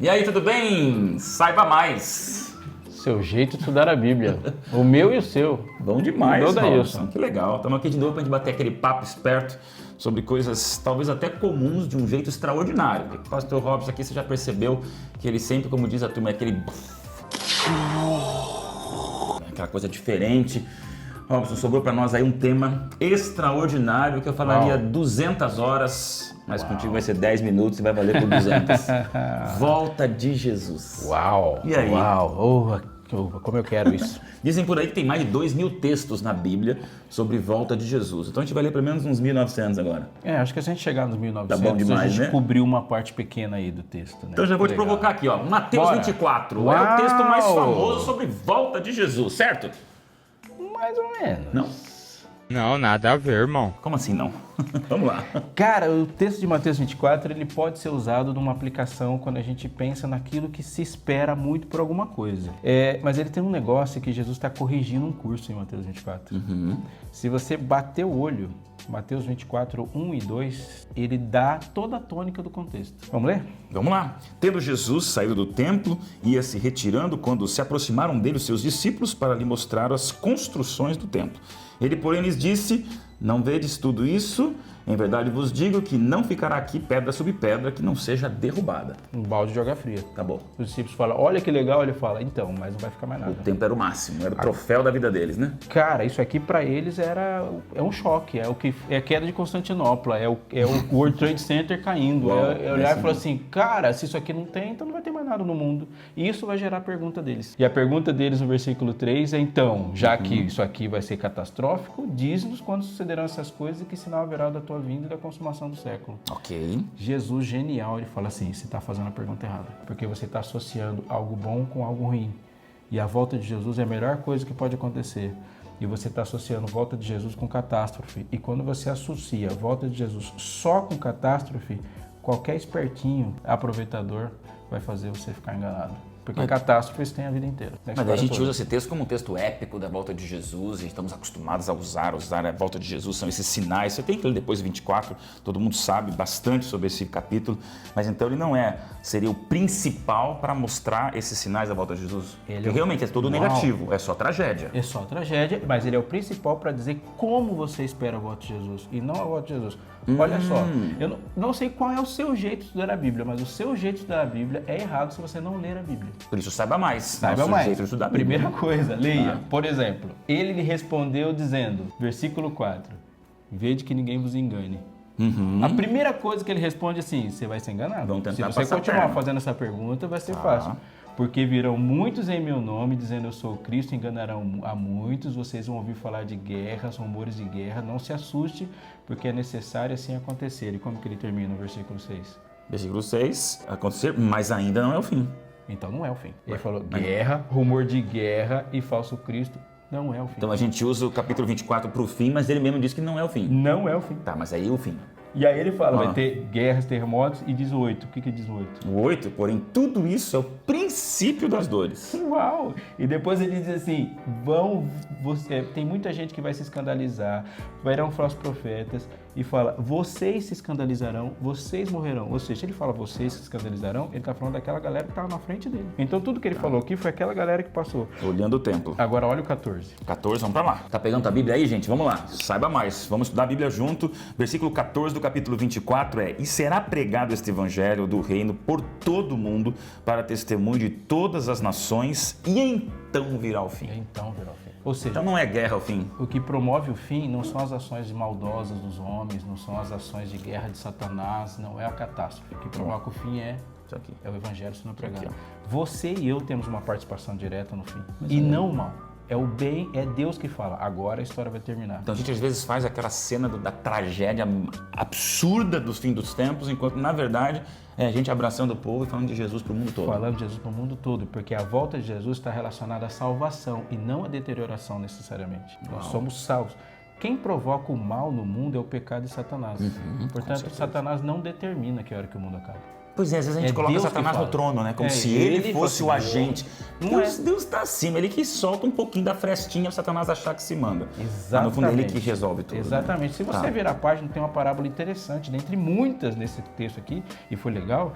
E aí, tudo bem? Saiba mais. Seu jeito de estudar a Bíblia. O meu e o seu. Bom demais, Dailson. Robson. Que legal. Estamos aqui de novo para a gente bater aquele papo esperto sobre coisas talvez até comuns de um jeito extraordinário. O pastor Robson aqui, você já percebeu que ele sempre, como diz a turma, é aquele... aquela coisa diferente. Robson, sobrou para nós aí um tema extraordinário que eu falaria 200 horas, mas contigo vai ser 10 minutos e vai valer por 200. Volta de Jesus. Uau! E aí? Uau! Como eu quero isso. Dizem por aí que tem mais de 2.000 textos na Bíblia sobre volta de Jesus. Então a gente vai ler pelo menos uns 1.900 agora. Acho que se a gente chegar nos 1900, Tá bom demais, a gente né? cobriu uma parte pequena aí do texto. Né? Então já vou te provocar aqui, ó. Mateus Bora. 24. Uau. É o texto mais famoso sobre volta de Jesus, certo? Mais ou menos. Não? Não, nada a ver, irmão. Como assim não? Vamos lá. Cara, o texto de Mateus 24, ele pode ser usado numa aplicação quando a gente pensa naquilo que se espera muito por alguma coisa. Mas ele tem um negócio que Jesus está corrigindo um curso em Mateus 24. Se você bater o olho, Mateus 24, 1 e 2, ele dá toda a tônica do contexto. Vamos ler? Vamos lá. Tendo Jesus saído do templo, ia se retirando quando se aproximaram dele os seus discípulos para lhe mostrar as construções do templo. Ele, porém, lhes disse: não vedes tudo isso? Em verdade vos digo que não ficará aqui pedra sobre pedra que não seja derrubada. Um balde de água fria. Acabou. Os discípulos falam, olha que legal, ele fala, então, mas não vai ficar mais nada. O tempo era o máximo, era o troféu da vida deles, né? Cara, isso aqui pra eles é um choque, é a queda de Constantinopla, é o World Trade Center caindo. Uau, É olhar e falar assim, cara, se isso aqui não tem, então não vai ter mais nada no mundo. E isso vai gerar a pergunta deles. E a pergunta deles no versículo 3 é, então, já que isso aqui vai ser catastrófico, diz-nos quando sucederão essas coisas e que sinal haverá da tua vinda e da consumação do século. Ok. Jesus, genial, ele fala assim, você está fazendo a pergunta errada, porque você está associando algo bom com algo ruim. E a volta de Jesus é a melhor coisa que pode acontecer. E você está associando a volta de Jesus com catástrofe. E quando você associa a volta de Jesus só com catástrofe, qualquer espertinho, aproveitador, vai fazer você ficar enganado. Porque catástrofes tem a vida inteira. Mas a gente usa esse texto como um texto épico da volta de Jesus e estamos acostumados a usar a volta de Jesus, são esses sinais. Você tem que ler depois 24, todo mundo sabe bastante sobre esse capítulo, mas então ele não seria o principal para mostrar esses sinais da volta de Jesus. Ele realmente é todo negativo, é só tragédia. É só tragédia, mas ele é o principal para dizer como você espera a volta de Jesus e não a volta de Jesus. Olha só, eu não sei qual é o seu jeito de estudar a Bíblia, mas o seu jeito de estudar a Bíblia é errado se você não ler a Bíblia. Por isso, saiba mais. Saiba mais. Jeito de estudar a Bíblia. Primeira coisa, leia. Por exemplo, ele lhe respondeu dizendo, versículo 4, vede que ninguém vos engane. A primeira coisa que ele responde é assim, você vai ser enganado. Vamos tentar se você passar continuar perna. fazendo essa pergunta, vai ser fácil. Porque virão muitos em meu nome, dizendo eu sou o Cristo, enganarão a muitos, vocês vão ouvir falar de guerras, rumores de guerra, não se assuste, porque é necessário assim acontecer. E como que ele termina no versículo 6? Versículo 6, acontecer, mas ainda não é o fim. Então não é o fim. Ele falou guerra, rumor de guerra e falso Cristo, não é o fim. Então a gente usa o capítulo 24 para o fim, mas ele mesmo diz que não é o fim. Não é o fim. Tá, mas aí é o fim. E aí ele fala, vai ter guerras, terremotos e 18. O que diz o 8? O 8, porém, tudo isso é o princípio das dores. Uau! E depois ele diz assim, tem muita gente que vai se escandalizar, virão falsos profetas e fala, vocês se escandalizarão, vocês morrerão. Ou seja, ele fala vocês se escandalizarão, ele está falando daquela galera que estava na frente dele. Então tudo que ele falou aqui foi aquela galera que passou. Olhando o templo. Agora olha o 14. 14, vamos pra lá. Tá pegando a Bíblia aí, gente? Vamos lá. Saiba mais. Vamos estudar a Bíblia junto. Versículo 14 do capítulo 24 é: e será pregado este evangelho do reino por todo o mundo para testemunho de todas as nações e então virá o fim. Então virá o fim. Ou seja, Então não é guerra o fim. o que promove o fim não são as ações maldosas dos homens, não são as ações de guerra de Satanás, não é a catástrofe. O que provoca o fim é Isso aqui. o evangelho sendo pregado. Aqui, Você e eu temos uma participação direta no fim. E não o mal. É o bem, é Deus que fala. Agora a história vai terminar. Então a gente às vezes faz aquela cena da tragédia absurda do fim dos tempos, enquanto na verdade é a gente abraçando o povo e falando de Jesus para o mundo todo. Falando de Jesus para o mundo todo, porque a volta de Jesus está relacionada à salvação e não à deterioração necessariamente. Nós somos salvos. Quem provoca o mal no mundo é o pecado de Satanás. Portanto, Satanás não determina que hora que o mundo acaba. Pois é, às vezes a gente coloca Deus que Satanás fala. no trono, né? Como se ele ele fosse o fosse agente. Não Deus está acima, ele que solta um pouquinho da frestinha para Satanás achar que se manda. Exatamente. Mas no fundo é ele que resolve tudo. Exatamente. Né? Se você virar a página, tem uma parábola interessante, dentre muitas nesse texto aqui, e foi legal,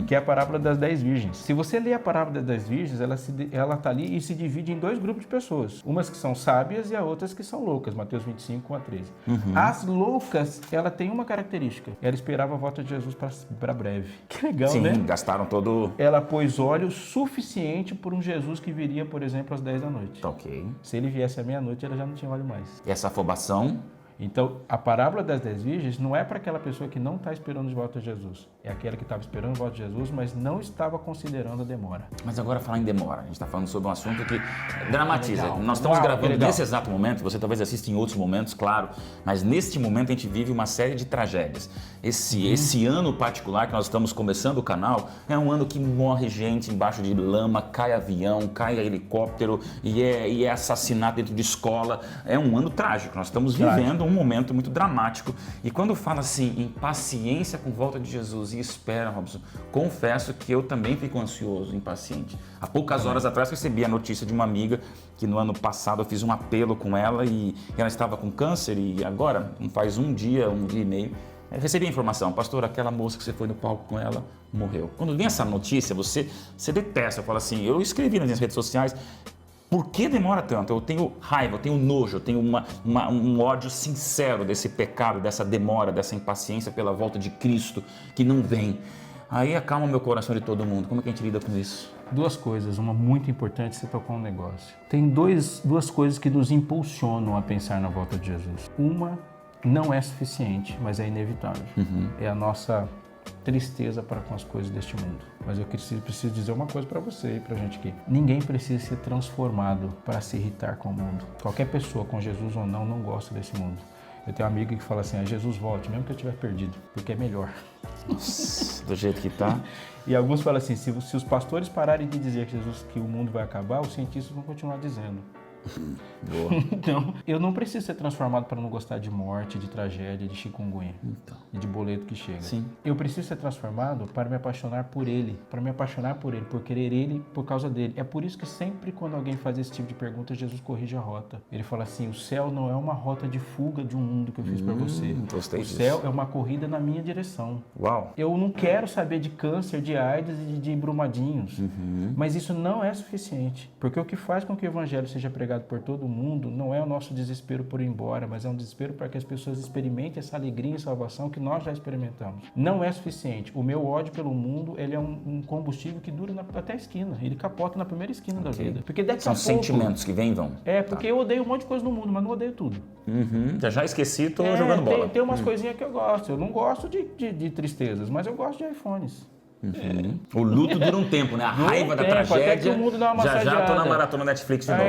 que é a parábola das 10 virgens. Se você ler a parábola das 10 virgens, ela está ali e se divide em dois grupos de pessoas. Umas que são sábias e as outras que são loucas. Mateus 25, 1 a 13. As loucas, ela tem uma característica. Ela esperava a volta de Jesus para breve. Que legal, Sim, né? gastaram todo... Ela pôs óleo suficiente por um Jesus que viria, por exemplo, às 10 da noite. Tá ok. Se ele viesse à meia-noite, ela já não tinha óleo mais. E essa afobação... Então, a parábola das 10 virgens não é para aquela pessoa que não está esperando de volta de Jesus. É aquela que estava esperando de volta de Jesus, mas não estava considerando a demora. Mas agora falar em demora, a gente está falando sobre um assunto que dramatiza. Legal. Nós estamos Uau, gravando legal. nesse exato momento, você talvez assista em outros momentos, claro, mas neste momento a gente vive uma série de tragédias. Esse ano particular que nós estamos começando o canal é um ano que morre gente embaixo de lama, cai avião, cai helicóptero e é assassinato dentro de escola. É um ano trágico, nós estamos vivendo um momento muito dramático. E quando fala assim, em paciência com volta de Jesus e espera, Robson, confesso que eu também fico ansioso, impaciente. Há poucas horas atrás recebi a notícia de uma amiga que no ano passado eu fiz um apelo com ela e ela estava com câncer e agora, faz um dia e meio, eu recebi a informação, pastor, aquela moça que você foi no palco com ela morreu. Quando vem essa notícia, você detesta, eu falo assim, eu escrevi nas minhas redes sociais, por que demora tanto? Eu tenho raiva, eu tenho nojo, eu tenho um ódio sincero desse pecado, dessa demora, dessa impaciência pela volta de Cristo que não vem. Aí acalma meu coração de todo mundo. Como é que a gente lida com isso? Duas coisas, uma muito importante, você tocou um negócio. Tem duas coisas que nos impulsionam a pensar na volta de Jesus. Uma não é suficiente, mas é inevitável. É a nossa tristeza para com as coisas deste mundo. Mas eu preciso dizer uma coisa para você e para a gente aqui. Ninguém precisa ser transformado para se irritar com o mundo. Qualquer pessoa, com Jesus ou não gosta desse mundo. Eu tenho um amigo que fala assim, Jesus volte, mesmo que eu estiver perdido, porque é melhor. Nossa, do jeito que tá. E alguns falam assim, se os pastores pararem de dizer que o mundo vai acabar, os cientistas vão continuar dizendo. Boa. Então, eu não preciso ser transformado para não gostar de morte, de tragédia, de chikungunya e de boleto que chega. Sim. Eu preciso ser transformado para me apaixonar por Ele, por querer Ele, por causa dele. É por isso que sempre quando alguém faz esse tipo de pergunta, Jesus corrige a rota. Ele fala assim, o céu não é uma rota de fuga de um mundo que eu fiz para você. Gostei O disso. céu é uma corrida na minha direção. Uau. Eu não quero saber de câncer, de AIDS e de brumadinhos, mas isso não é suficiente, porque o que faz com que o evangelho seja pregado por todo mundo não é o nosso desespero por ir embora, mas é um desespero para que as pessoas experimentem essa alegria e salvação que nós já experimentamos. Não é suficiente. O meu ódio pelo mundo, ele é um combustível que dura até a esquina, ele capota na primeira esquina da vida. Porque daqui São a pouco... sentimentos que vêm e vão. É, porque eu odeio um monte de coisa no mundo, mas não odeio tudo. Já esqueci, tô jogando bola. Tem umas coisinhas que eu gosto. Eu não gosto de tristezas, mas eu gosto de iPhones. O luto dura um tempo, né? A raiva da tempo, tragédia. até que o mundo dá uma já tô na massageada. maratona Netflix de novo.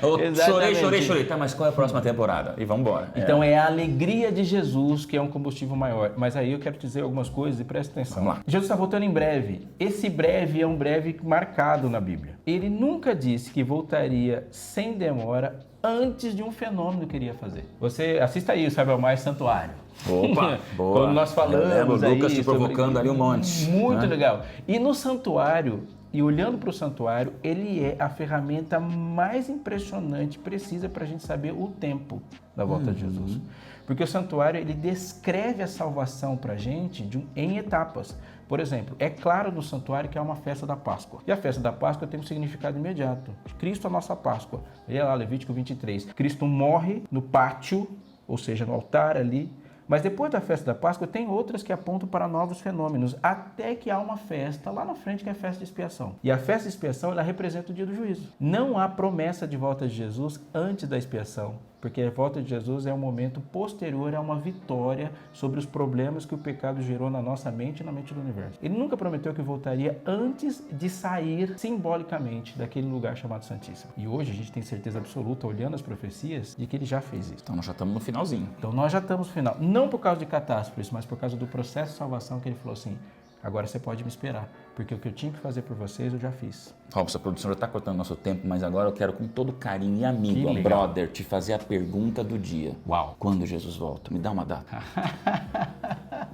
Chorei, Exatamente. chorei. Tá, mas qual é a próxima temporada? E vamos embora. Então é a alegria de Jesus que é um combustível maior. Mas aí eu quero dizer algumas coisas e presta atenção. Vamos lá. Jesus está voltando em breve. Esse breve é um breve marcado na Bíblia. Ele nunca disse que voltaria sem demora antes de um fenômeno que iria fazer. Você assista aí o Saiba Mais Santuário. Opa, boa. Quando nós falamos Eu lembro, o aí Lucas te sobre- provocando ali um monte. Muito né? legal. E no santuário, e olhando para o santuário, ele é a ferramenta mais impressionante, precisa para a gente saber o tempo da volta de Jesus. Porque o santuário, ele descreve a salvação para a gente em etapas. Por exemplo, é claro no santuário que é uma festa da Páscoa. E a festa da Páscoa tem um significado imediato. Cristo é a nossa Páscoa. Leia lá, Levítico 23. Cristo morre no pátio, ou seja, no altar ali. Mas depois da festa da Páscoa, tem outras que apontam para novos fenômenos, até que há uma festa lá na frente que é a festa de expiação. E a festa de expiação, ela representa o dia do juízo. Não há promessa de volta de Jesus antes da expiação, porque a volta de Jesus é um momento posterior a uma vitória sobre os problemas que o pecado gerou na nossa mente e na mente do universo. Ele nunca prometeu que voltaria antes de sair simbolicamente daquele lugar chamado Santíssimo. E hoje a gente tem certeza absoluta, olhando as profecias, de que ele já fez isso. Então nós já estamos no finalzinho. Então nós já estamos no final. Não por causa de catástrofes, mas por causa do processo de salvação que ele falou assim, agora você pode me esperar, porque o que eu tinha que fazer por vocês eu já fiz. Robson, a produção já está cortando nosso tempo, mas agora eu quero com todo carinho e Que amigo, legal. brother, te fazer a pergunta do dia. Uau! Quando Jesus volta? Me dá uma data.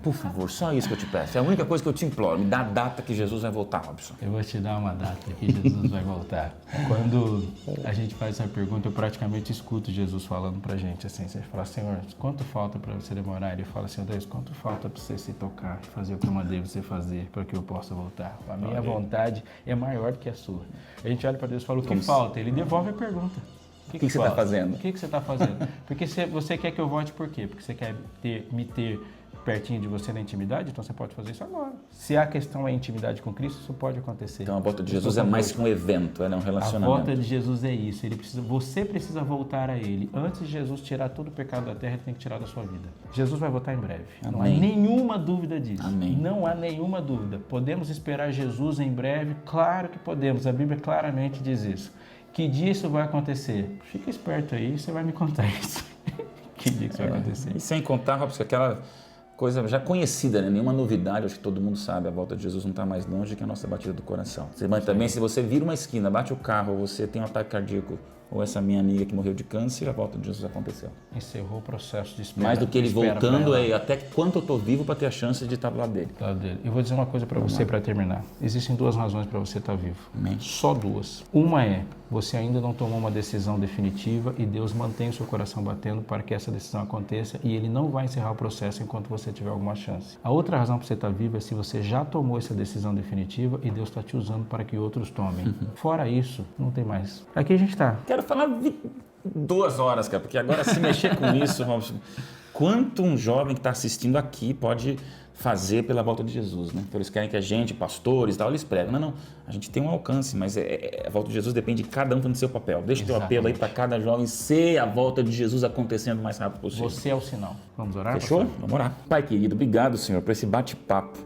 Por favor, só isso que eu te peço. É a única coisa que eu te imploro. Me dá a data que Jesus vai voltar, Robson. Eu vou te dar uma data que Jesus vai voltar. Quando a gente faz essa pergunta, eu praticamente escuto Jesus falando pra gente assim. Você fala, Senhor, quanto falta para você demorar? Ele fala assim, Deus, quanto falta para você se tocar, fazer o que eu mandei você fazer para que eu possa voltar? A minha vontade é maior do que a sua. A gente olha para Deus e fala, o que falta? Ele devolve a pergunta. O que você está fazendo? O que você está fazendo? Porque você quer que eu volte por quê? Porque você quer me ter pertinho de você na intimidade, então você pode fazer isso agora. Se a questão é intimidade com Cristo, isso pode acontecer. Então a volta de Jesus é mais que um evento, é um relacionamento. A volta de Jesus é isso. Você precisa voltar a Ele. Antes de Jesus tirar todo o pecado da terra, Ele tem que tirar da sua vida. Jesus vai voltar em breve. Amém. Não há nenhuma dúvida disso. Amém. Não há nenhuma dúvida. Podemos esperar Jesus em breve? Claro que podemos. A Bíblia claramente diz isso. Que dia isso vai acontecer? Fica esperto aí, você vai me contar isso. Que dia que isso vai acontecer? E sem contar, Robson, aquela coisa já conhecida, né? Nenhuma novidade, acho que todo mundo sabe, a volta de Jesus não está mais longe que a nossa batida do coração. Também, se você vira uma esquina, bate o carro, ou você tem um ataque cardíaco, ou essa minha amiga que morreu de câncer, a volta de Jesus aconteceu. Encerrou o processo de espera. Mais do que ele voltando, até quanto eu estou vivo para ter a chance de estar do lado dele. Eu vou dizer uma coisa para você para terminar. Existem duas razões para você estar vivo. Amém. Só duas. Uma é, você ainda não tomou uma decisão definitiva e Deus mantém o seu coração batendo para que essa decisão aconteça e Ele não vai encerrar o processo enquanto você tiver alguma chance. A outra razão para você estar vivo é se você já tomou essa decisão definitiva e Deus está te usando para que outros tomem. Fora isso, não tem mais. Aqui a gente está. Quero falar 2 horas, cara, porque agora se mexer com isso, Robson, quanto um jovem que está assistindo aqui pode fazer pela volta de Jesus, né? Então eles querem que a gente, pastores e tal, eles pregam. Não, a gente tem um alcance, mas a volta de Jesus depende de cada um fazendo seu papel. Deixa o teu apelo aí para cada jovem ser a volta de Jesus acontecendo o mais rápido possível. Você é o sinal. Vamos orar? Fechou? Pastor? Vamos orar. Pai querido, obrigado, Senhor, por esse bate-papo.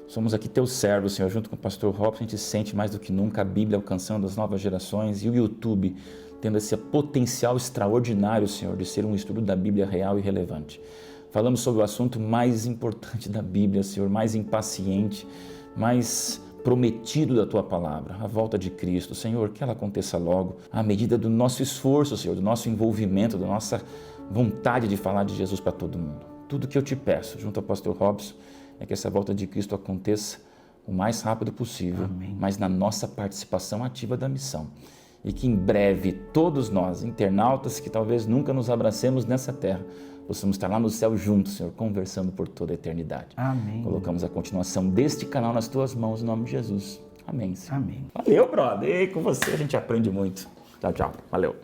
Somos aqui teus servos, Senhor, junto com o pastor Robson, a gente sente mais do que nunca a Bíblia alcançando as novas gerações e o YouTube tendo esse potencial extraordinário, Senhor, de ser um estudo da Bíblia real e relevante. Falamos sobre o assunto mais importante da Bíblia, Senhor, mais impaciente, mais prometido da Tua Palavra, a volta de Cristo. Senhor, que ela aconteça logo, à medida do nosso esforço, Senhor, do nosso envolvimento, da nossa vontade de falar de Jesus para todo mundo. Tudo que eu te peço, junto ao pastor Robson, é que essa volta de Cristo aconteça o mais rápido possível, Amém. mas na nossa participação ativa da missão. E que em breve todos nós, internautas que talvez nunca nos abracemos nessa terra, possamos estar lá no céu juntos, Senhor, conversando por toda a eternidade. Amém. Colocamos a continuação deste canal nas Tuas mãos, em nome de Jesus. Amém, Senhor. Amém. Valeu, brother. E com você a gente aprende muito. Tchau, tchau. Valeu.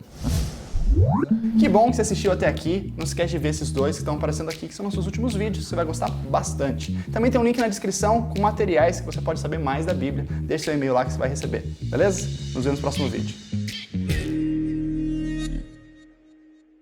Que bom que você assistiu até aqui. Não esquece de ver esses dois que estão aparecendo aqui, que são nossos últimos vídeos. Você vai gostar bastante. Também tem um link na descrição com materiais que você pode saber mais da Bíblia. Deixe seu e-mail lá que você vai receber. Beleza? Nos vemos no próximo vídeo.